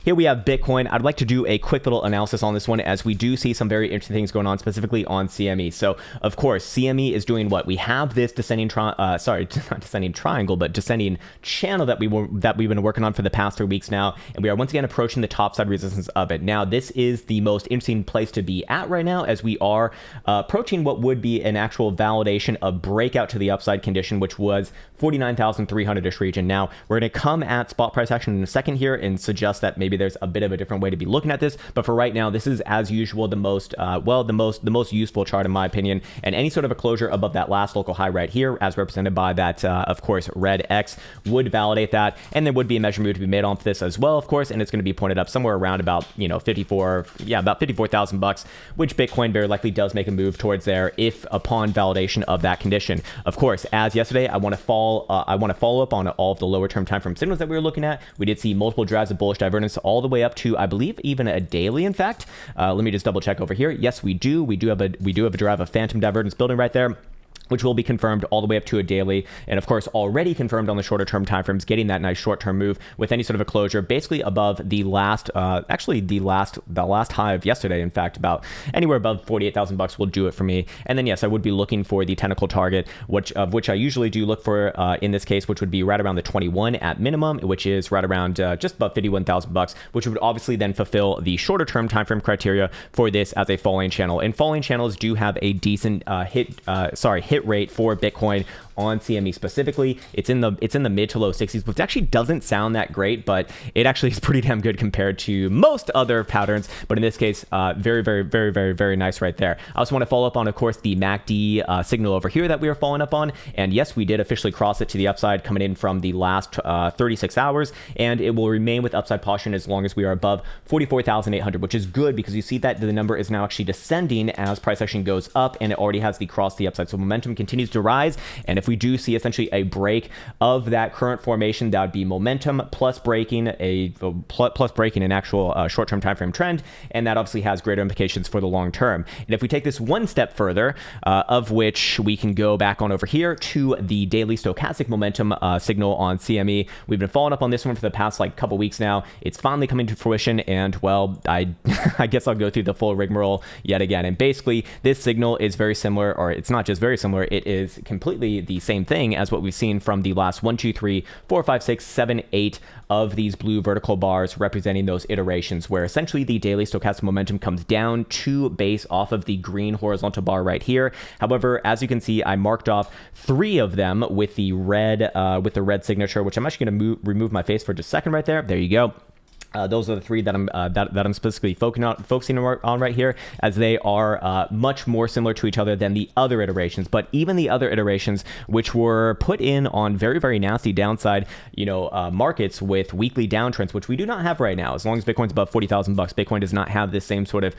Here we have Bitcoin. I'd like to do a quick little analysis on this one as we do see some very interesting things going on, specifically on CME. So, of course, CME is doing what? We have this descending triangle, but descending channel that we've been working on for the past 3 weeks now, and we are once again approaching the topside resistance of it. Now, this is the most interesting place to be at right now, as we are approaching what would be an actual validation of breakout to the upside condition, which was 49,300-ish region. Now, we're going to come at spot price action in a second here and suggest that maybe there's a bit of a different way to be looking at this, but for right now, this is as usual the most useful chart in my opinion. And any sort of a closure above that last local high right here, as represented by that of course red X, would validate that, and there would be a measure move to be made on this as well, of course, and it's going to be pointed up somewhere around about about $54,000, which Bitcoin very likely does make a move towards there if upon validation of that condition. Of course, as yesterday, I want to follow up on all of the lower term time frame signals that we were looking at. We did see multiple drives of bullish divergence all the way up to, I believe, even a daily. In fact, let me just double check over here. Yes, we do. We do have a drive of phantom divergence building right there, which will be confirmed all the way up to a daily, and of course already confirmed on the shorter term timeframes, getting that nice short term move with any sort of a closure basically above the last the last high of yesterday. In fact, about anywhere above $48,000 will do it for me. And then yes, I would be looking for the technical target, which I usually do look for in this case, which would be right around the 21 at minimum, which is right around just above $51,000, which would obviously then fulfill the shorter term timeframe criteria for this as a falling channel. And falling channels do have a decent hit rate for Bitcoin on CME specifically. It's in the mid to low 60s, which actually doesn't sound that great, but it actually is pretty damn good compared to most other patterns. But in this case, very, very, very, very, very nice right there. I also want to follow up on, of course, the MACD signal over here that we are following up on. And yes, we did officially cross it to the upside coming in from the last 36 hours, and it will remain with upside position as long as we are above 44,800, which is good because you see that the number is now actually descending as price action goes up, and it already has the cross the upside. So momentum continues to rise, and if we do see essentially a break of that current formation, that would be momentum plus breaking an actual short-term time frame trend, and that obviously has greater implications for the long term. And if we take this one step further, of which we can go back on over here to the daily stochastic momentum signal on CME. We've been following up on this one for the past couple weeks now. It's finally coming to fruition, and well, I guess I'll go through the full rigmarole yet again. And basically, this signal is very similar, or it's not just very similar, it is completely the same thing as what we've seen from the last 1, 2, 3, 4, 5, 6, 7, 8 of these blue vertical bars representing those iterations, where essentially the daily stochastic momentum comes down to base off of the green horizontal bar right here. However, as you can see, I marked off 3 of them with the red signature, which I'm actually going to remove my face for just a second right there. There you go. Those are the 3 that I'm specifically focusing on right here, as they are much more similar to each other than the other iterations. But even the other iterations, which were put in on very, very nasty downside, markets with weekly downtrends, which we do not have right now. As long as Bitcoin's above $40,000, Bitcoin does not have this same sort of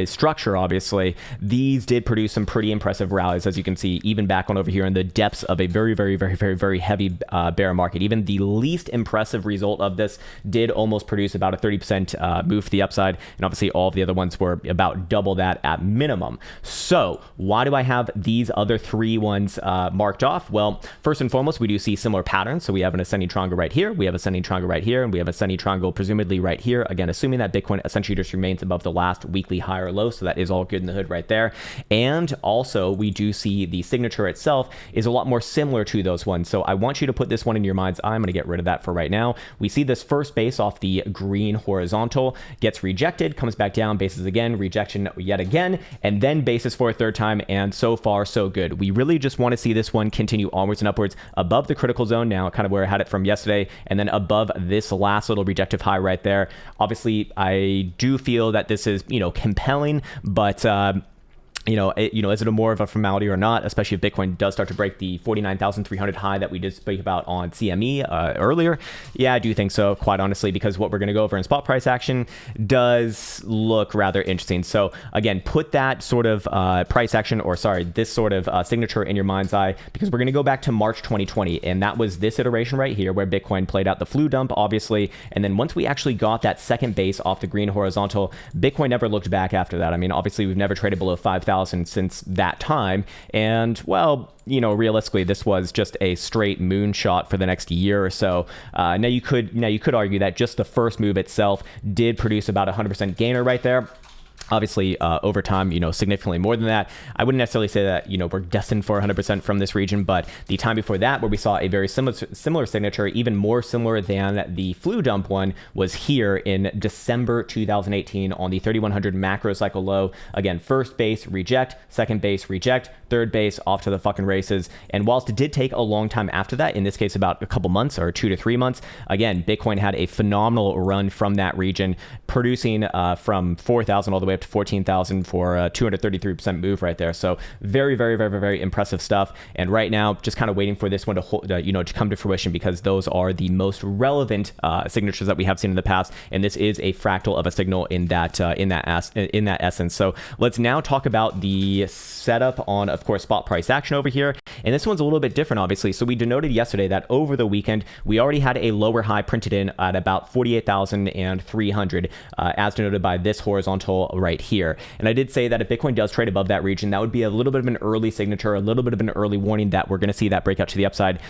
structure. Obviously, these did produce some pretty impressive rallies, as you can see, even back on over here in the depths of a very, very, very, very, very heavy bear market. Even the least impressive result of this did almost produce about a 30% move to the upside, and obviously all of the other ones were about double that at minimum. So why do I have these other 3 ones marked off? Well, first and foremost, we do see similar patterns. So we have an ascending triangle right here, we have ascending triangle right here, and we have ascending triangle presumably right here. Again, assuming that Bitcoin essentially just remains above the last weekly high or low, so that is all good in the hood right there. And also we do see the signature itself is a lot more similar to those ones. So I want you to put this one in your mind's eye. I'm going to get rid of that for right now. We see this first base off the green horizontal, gets rejected, comes back down, bases again, rejection yet again, and then bases for a 3rd time, and so far so good. We really just want to see this one continue onwards and upwards above the critical zone now, kind of where I had it from yesterday, and then above this last little rejective high right there. Obviously, I do feel that this is, compelling, but is it more of a formality or not, especially if Bitcoin does start to break the 49,300 high that we did speak about on CME earlier? Yeah, I do think so, quite honestly, because what we're going to go over in spot price action does look rather interesting. So again, put that sort of this sort of signature in your mind's eye, because we're going to go back to March 2020, and that was this iteration right here where Bitcoin played out the flu dump, obviously, and then once we actually got that second base off the green horizontal, Bitcoin never looked back after that. I mean, obviously, we've never traded below 5,000 40,000 since that time. And well, realistically, this was just a straight moonshot for the next year or so. Now you could argue that just the first move itself did produce about 100% gainer right there. Obviously, over time, significantly more than that. I wouldn't necessarily say that, we're destined for 100% from this region, but the time before that, where we saw a very similar signature, even more similar than the flu dump one, was here in December 2018 on the 3100 macro cycle low. Again, first base, reject, second base, reject, third base, off to the fucking races. And whilst it did take a long time after that, in this case, about a couple months or 2 to 3 months, again, Bitcoin had a phenomenal run from that region, producing from 4,000 all the way up to 14,000 for a 233% move right there. So very, very, very, very impressive stuff. And right now, just kind of waiting for this one to come to fruition, because those are the most relevant signatures that we have seen in the past. And this is a fractal of a signal in that essence. So let's now talk about the setup on, of course, spot price action over here. And this one's a little bit different, obviously. So we denoted yesterday that over the weekend, we already had a lower high printed in at about 48,300, as denoted by this horizontal right here. And I did say that if Bitcoin does trade above that region, that would be a little bit of an early signature, a little bit of an early warning that we're going to see that breakout to the upside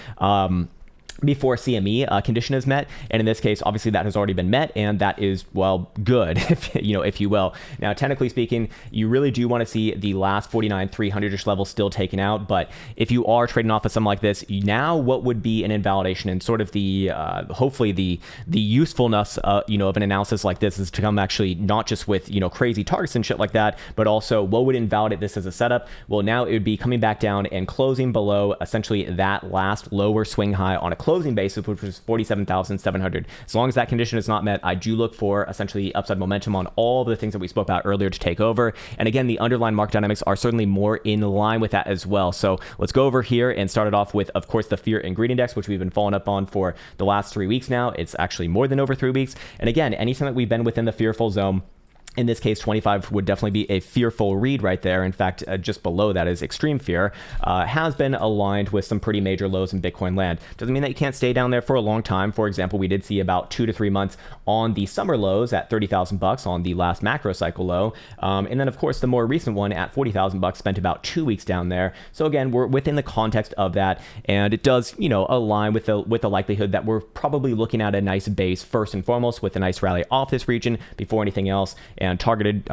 before CME condition is met. And in this case, obviously that has already been met, and that is, well, good, if you will. Now, technically speaking, you really do want to see the last 49,300-ish level still taken out. But if you are trading off of something like this, now what would be an invalidation and sort of the hopefully the usefulness of an analysis like this is to come actually not just with crazy targets and shit like that, but also what would invalidate this as a setup. Well, now it would be coming back down and closing below essentially that last lower swing high on a closing basis, which was 47,700. As long as that condition is not met, I do look for essentially upside momentum on all the things that we spoke about earlier to take over. And again, the underlying market dynamics are certainly more in line with that as well. So let's go over here and start it off with, of course, the fear and greed index, which we've been following up on for the last 3 weeks now. It's actually more than over 3 weeks. And again, anytime that we've been within the fearful zone, in this case, 25 would definitely be a fearful read right there. In fact, just below that is extreme fear, has been aligned with some pretty major lows in Bitcoin land. Doesn't mean that you can't stay down there for a long time. For example, we did see about 2 to 3 months on the summer lows at 30,000 bucks on the last macro cycle low. And then, of course, the more recent one at 40,000 bucks spent about 2 weeks down there. So again, we're within the context of that. And it does, align with the likelihood that we're probably looking at a nice base first and foremost, with a nice rally off this region before anything else. And targeted,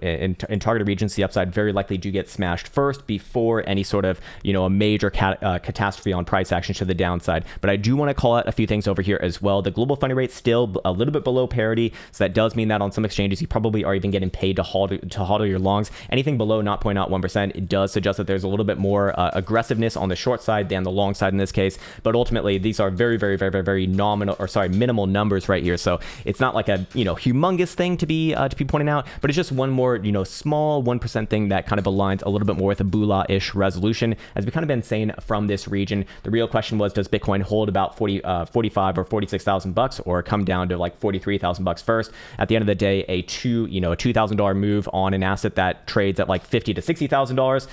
in targeted regions, the upside very likely do get smashed first before any sort of, a major catastrophe on price action to the downside. But I do want to call out a few things over here as well. The global funding rate still a little bit below parity. So that does mean that on some exchanges, you probably are even getting paid to hodl your longs. Anything below 0.01%, it does suggest that there's a little bit more aggressiveness on the short side than the long side in this case. But ultimately, these are very, very, very, very, very minimal numbers right here. So it's not like a, humongous thing to be pointing out, but it's just one more, small 1% thing that kind of aligns a little bit more with a Bula-ish resolution, as we've kind of been saying from this region. The real question was, does Bitcoin hold about 45 or 46,000 bucks, or come down to like 43,000 bucks first? At the end of the day, a $2,000 move on an asset that trades at like $50,000 to $60,000,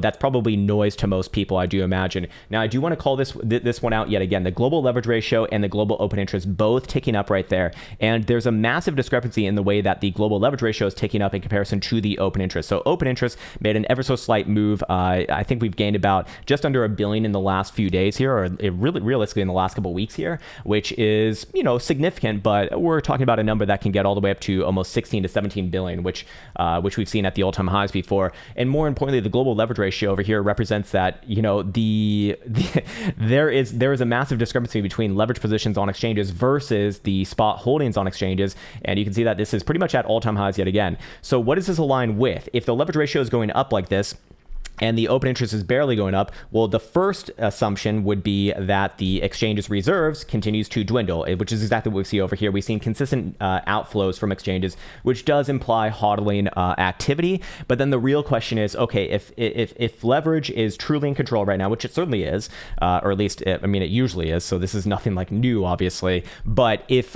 that's probably noise to most people, I do imagine. Now, I do want to call this one out yet again. The global leverage ratio and the global open interest both ticking up right there. And there's a massive discrepancy in the way that the global leverage ratio is ticking up in comparison to the open interest. So open interest made an ever so slight move. I think we've gained about just under $1 billion in the last few days here, or really realistically in the last couple of weeks here, which is, significant, but we're talking about a number that can get all the way up to almost 16 to 17 billion, which we've seen at the all-time highs before. And more importantly, the global leverage ratio over here represents that, there is a massive discrepancy between leverage positions on exchanges versus the spot holdings on exchanges. And you can see that this is pretty much at all-time highs yet again. So what does this align with? If the leverage ratio is going up like this, and the open interest is barely going up, well, the first assumption would be that the exchange's reserves continues to dwindle, which is exactly what we see over here. We've seen consistent outflows from exchanges, which does imply hodling activity. But then the real question is, okay, if leverage is truly in control right now, which it certainly is, or at least, it usually is, so this is nothing like new, obviously. But if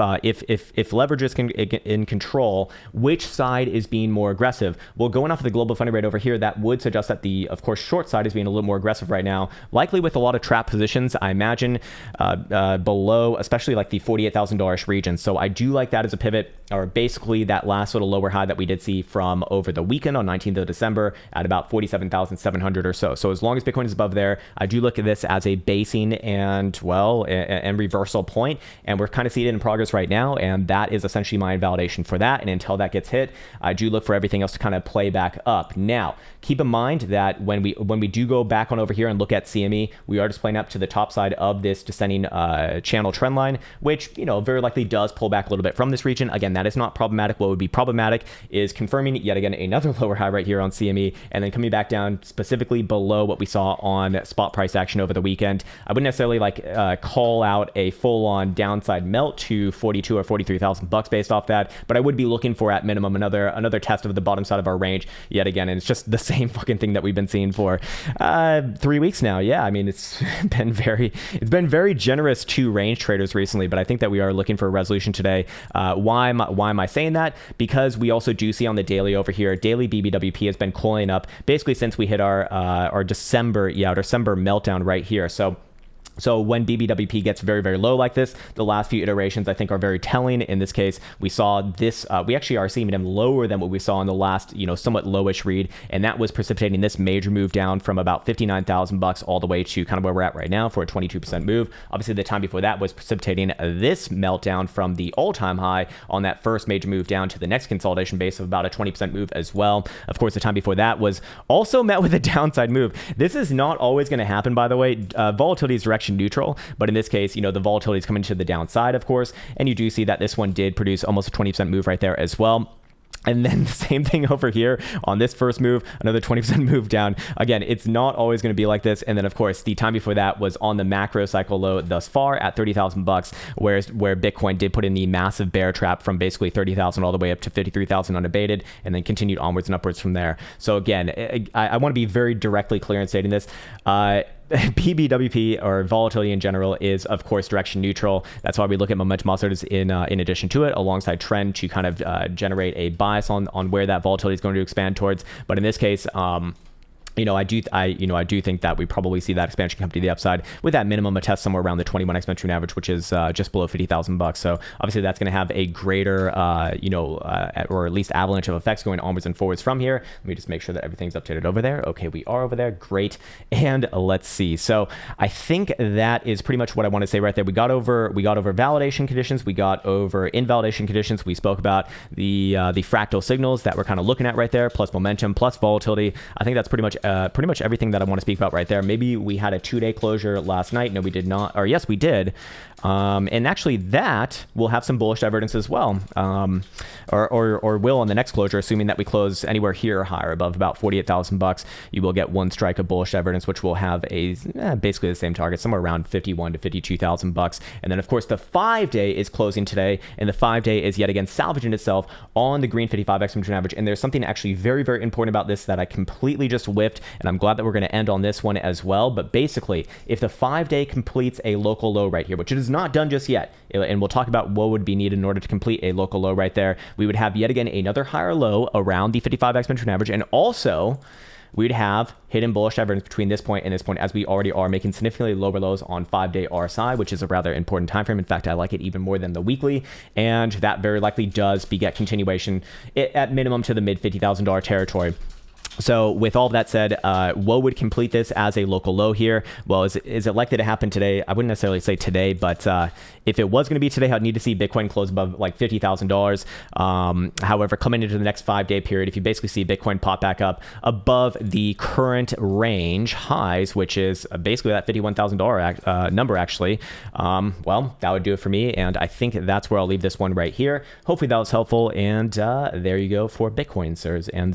leverage is in control, which side is being more aggressive? Well, going off of the global funding rate over here, that would suggest that the Of course, short side is being a little more aggressive right now, likely with a lot of trap positions, I imagine, below, especially like the $48,000 region. So I do like that as a pivot, or basically that last little lower high that we did see from over the weekend on 19th of December at about 47,700 or so. So as long as Bitcoin is above there, I do look at this as a basing and, well, and reversal point. And we're kind of seeing it in progress right now. And that is essentially my invalidation for that. And until that gets hit, I do look for everything else to kind of play back up. Now, keep in mind that when we do go back on over here and look at CME, we are just playing up to the top side of this descending channel trend line, which, you know, very likely does pull back a little bit from this region. Again, that is not problematic. What would be problematic is confirming yet again another lower high right here on CME, and then coming back down specifically below what we saw on spot price action over the weekend. I wouldn't necessarily call out a full-on downside melt to 42 or 43,000 bucks based off that, but I would be looking for at minimum another test of the bottom side of our range yet again. And it's just the same fucking thing that we've been seeing for 3 weeks now. Yeah, I mean, it's been very generous to range traders recently, but I think that we are looking for a resolution today. Why am I saying that? Because we also do see on the daily over here, daily BBWP has been coiling up basically since we hit our December meltdown right here. So when BBWP gets very, very low like this, the last few iterations I think are very telling. In this case, we saw this, we actually are seeing them lower than what we saw in the last, somewhat lowish read. And that was precipitating this major move down from about 59,000 bucks all the way to kind of where we're at right now for a 22% move. Obviously, the time before that was precipitating this meltdown from the all-time high on that first major move down to the next consolidation base of about a 20% move as well. Of course, the time before that was also met with a downside move. This is not always going to happen, by the way. Volatility is direction neutral, but in this case, the volatility is coming to the downside, of course, and you do see that this one did produce almost a 20% move right there as well. And then the same thing over here on this first move, another 20% move down. Again, it's not always going to be like this. And then, of course, the time before that was on the macro cycle low thus far at 30,000 bucks, where Bitcoin did put in the massive bear trap from basically 30,000 all the way up to 53,000 unabated, and then continued onwards and upwards from there. So again, I want to be very directly clear in stating this. PBWP, or volatility in general, is of course direction neutral. That's why we look at momentum oscillators in addition to it, alongside trend, to kind of generate a bias on where that volatility is going to expand towards. But in this case, I do think that we probably see that expansion come to the upside with that minimum a test somewhere around the 21 exponential average, which is just below 50,000 bucks. So obviously that's going to have a greater, or at least avalanche of effects going onwards and forwards from here. Let me just make sure that everything's updated over there. Okay, we are over there. Great. And let's see. So I think that is pretty much what I want to say right there. We got over validation conditions. We got over invalidation conditions. We spoke about the fractal signals that we're kind of looking at right there, plus momentum, plus volatility. I think that's pretty much everything that I want to speak about right there. Maybe we had a 2-day closure last night. No, we did not. Or yes, we did. And actually that will have some bullish divergence as well, or will on the next closure, assuming that we close anywhere here or higher above about 48,000 bucks. You will get one strike of bullish divergence, which will have basically the same target, somewhere around 51 to 52,000 bucks. And then of course the 5-day is closing today, and the 5-day is yet again salvaging itself on the green 55 exponential average. And there's something actually very, very important about this that I completely just whiffed, and I'm glad that we're going to end on this one as well. But basically, if the 5-day completes a local low right here, which it is not done just yet, and we'll talk about what would be needed in order to complete a local low right there, we would have yet again another higher low around the 55 exponential average, and also we'd have hidden bullish divergence between this point and this point, as we already are making significantly lower lows on 5-day RSI, which is a rather important time frame. In fact, I like it even more than the weekly, and that very likely does beget continuation at minimum to the mid $50,000 territory. So with all of that said, what would complete this as a local low here? Well, is it likely to happen today? I wouldn't necessarily say today, but if it was going to be today, I'd need to see Bitcoin close above like $50,000. However, coming into the next 5-day period, if you basically see Bitcoin pop back up above the current range highs, which is basically that $51,000 number actually, well, that would do it for me. And I think that's where I'll leave this one right here. Hopefully that was helpful. And there you go for Bitcoin, sirs and